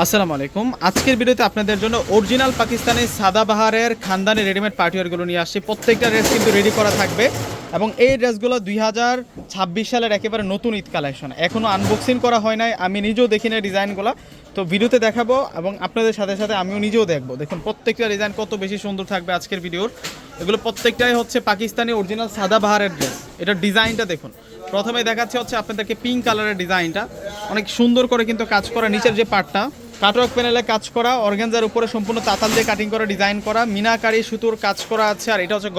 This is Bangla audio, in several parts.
আসসালামু আলাইকুম। আজকের ভিডিওতে আপনাদের জন্য অরিজিনাল পাকিস্তানি সাদাবাহারের খানদানি রেডিমেড পার্টিওয়ারগুলো নিয়ে আসছি। প্রত্যেকটা ড্রেস কিন্তু রেডি করা থাকবে এবং এই ড্রেসগুলো 2026 সালের একেবারে নতুন ঈদ কালেকশন। এখনও আনবক্সিং করা হয় নাই, আমি নিজেও দেখি না ডিজাইনগুলো, তো ভিডিওতে দেখাবো এবং আপনাদের সাথে সাথে আমিও নিজেও দেখবো। দেখুন প্রত্যেকটা ডিজাইন কত বেশি সুন্দর থাকবে আজকের ভিডিওর। এগুলো প্রত্যেকটাই হচ্ছে পাকিস্তানি অরিজিনাল সাদাবাহারের ড্রেস। এটার ডিজাইনটা দেখুন। প্রথমে দেখাচ্ছে হচ্ছে আপনাদেরকে পিঙ্ক কালারের ডিজাইনটা, অনেক সুন্দর করে কিন্তু কাজ করা। নিচের যে পার্টটা কাটওয়ার্ক প্যানেলে কাজ করা, অর্গানজার উপরে সম্পূর্ণ তাতাল দিয়ে কাটিং করে ডিজাইন করা, মিনাকারি সুতোর কাজ করা আছে। আর এটা হচ্ছে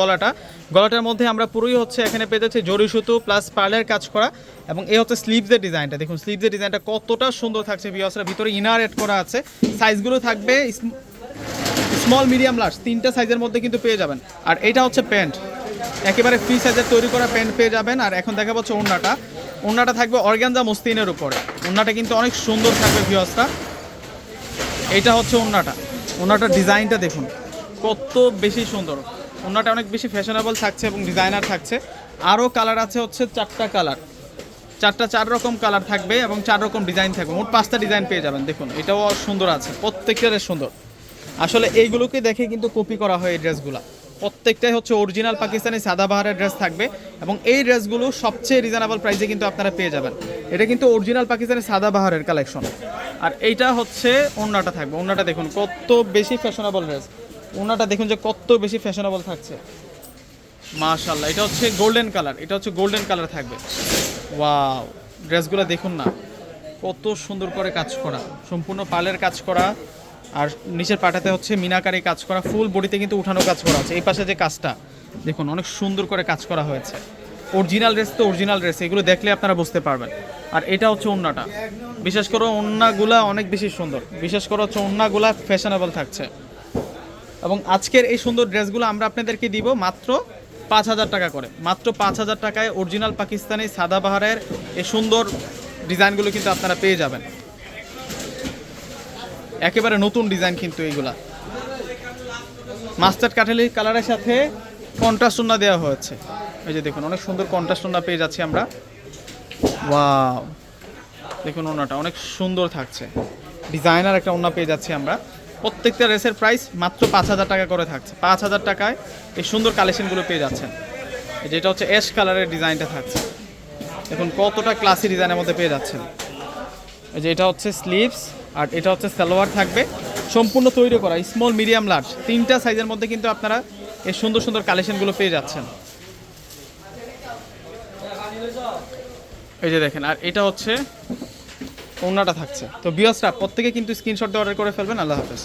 গলাটার মধ্যে আমরা পুরোই হচ্ছে এখানে পেয়ে যাচ্ছি জরি সুতো প্লাস পার্লের কাজ করা। এবং এই হচ্ছে স্লিভসের ডিজাইনটা, দেখুন স্লিভসের ডিজাইনটা কতটা সুন্দর থাকছে ভিউয়ার্সরা। ভিতরে ইনার এড করা আছে, সাইজগুলো থাকবে স্মল মিডিয়াম লার্জ, তিনটা সাইজের মধ্যে কিন্তু পেয়ে যাবেন। আর এটা হচ্ছে প্যান্ট, একেবারে ফ্রি সাইজের তৈরি করা প্যান্ট পেয়ে যাবেন। আর এখন দেখা পাচ্ছে ওড়নাটা থাকবে অর্গানজা মসলিনের উপরে। ওড়নাটা কিন্তু অনেক সুন্দর থাকবে ভিউয়ার্সরা। এটা হচ্ছে ওড়নাটার ডিজাইনটা দেখুন কত বেশি সুন্দর। ওড়নাটা অনেক বেশি ফ্যাশনেবল থাকছে এবং ডিজাইনার থাকছে। আরও কালার আছে হচ্ছে চার রকম কালার থাকবে এবং 4 রকম ডিজাইন থাকবে, মোট 5টা ডিজাইন পেয়ে যাবেন। দেখুন এটাও সুন্দর আছে, প্রত্যেকটারে সুন্দর। আসলে এইগুলোকে দেখে কিন্তু কপি করা হয় এই ড্রেসগুলো। প্রত্যেকটাই হচ্ছে অরিজিনাল পাকিস্তানি সাদাবাহারের ড্রেস থাকবে এবং এই ড্রেসগুলো সবচেয়ে রিজনেবল প্রাইসে কিন্তু আপনারা পেয়ে যাবেন। এটা কিন্তু অরিজিনাল পাকিস্তানি সাদাবাহারের কালেকশন। আর এইটা হচ্ছে ওড়নাটা থাকবে। ওড়নাটা দেখুন কত বেশি ফ্যাশনেবল ড্রেস। ওড়নাটা দেখুন যে কত বেশি ফ্যাশনেবল থাকছে, মাশাআল্লাহ। এটা হচ্ছে গোল্ডেন কালার থাকবে। ওয়াও, ড্রেসগুলো দেখুন না কত সুন্দর করে কাজ করা, সম্পূর্ণ পার্লের কাজ করা। আর নিচের পাটাতে হচ্ছে মিনাকারি কাজ করা, ফুল বডিতে কিন্তু উঠানো কাজ করা আছে। এই পাশে যে কাজটা দেখুন অনেক সুন্দর করে কাজ করা হয়েছে। অরিজিনাল ড্রেস, এগুলো দেখলে আপনারা বুঝতে পারবেন। আর এটা হচ্ছে ওড়নাটা, বিশেষ করে ওড়নাগুলা অনেক বেশি সুন্দর, বিশেষ করে হচ্ছে ওড়নাগুলা ফ্যাশনেবল থাকছে। এবং আজকের এই সুন্দর ড্রেসগুলো আমরা আপনাদেরকে দিব মাত্র 5,000 টাকা করে। মাত্র 5,000 টাকায় অরিজিনাল পাকিস্তানি সাদাবাহারের এই সুন্দর ডিজাইনগুলো কিন্তু আপনারা পেয়ে যাবেন। একেবারে নতুন ডিজাইন কিন্তু এইগুলা মাস্টার্ড কাঠালি কালারের সাথে কন্ট্রাস্ট ওড়না দেওয়া হয়েছে। এই যে দেখুন অনেক সুন্দর কন্ট্রাস্ট ওড়না পেয়ে যাচ্ছি আমরা। ওয়াও, দেখুন ওড়নাটা অনেক সুন্দর থাকছে, ডিজাইনার একটা ওড়না পেয়ে যাচ্ছি আমরা। প্রত্যেকটা ড্রেসের প্রাইস মাত্র 5,000 টাকা করে থাকছে। 5,000 টাকায় এই সুন্দর কালেকশনগুলো পেয়ে যাচ্ছেন। যেটা হচ্ছে অ্যাশ কালারের ডিজাইনটা থাকছে, দেখুন কতটা ক্লাসি ডিজাইনের মধ্যে পেয়ে যাচ্ছেন। এই যে এটা হচ্ছে স্লিভস আর এটা হচ্ছে সালোয়ার থাকবে, সম্পূর্ণ তৈরি করা স্মল মিডিয়াম লার্জ, 3টা সাইজের মধ্যে কিন্তু আপনারা এই সুন্দর সুন্দর কালেকশনগুলো পেয়ে যাচ্ছেন। এই যে দেখেন, আর এটা হচ্ছে ওড়নাটা থাকছে। তো ভিউয়ার্সরা প্রত্যেকে কিন্তু স্ক্রিনশট দিয়ে অর্ডার করে ফেলবেন। আল্লাহ হাফেজ।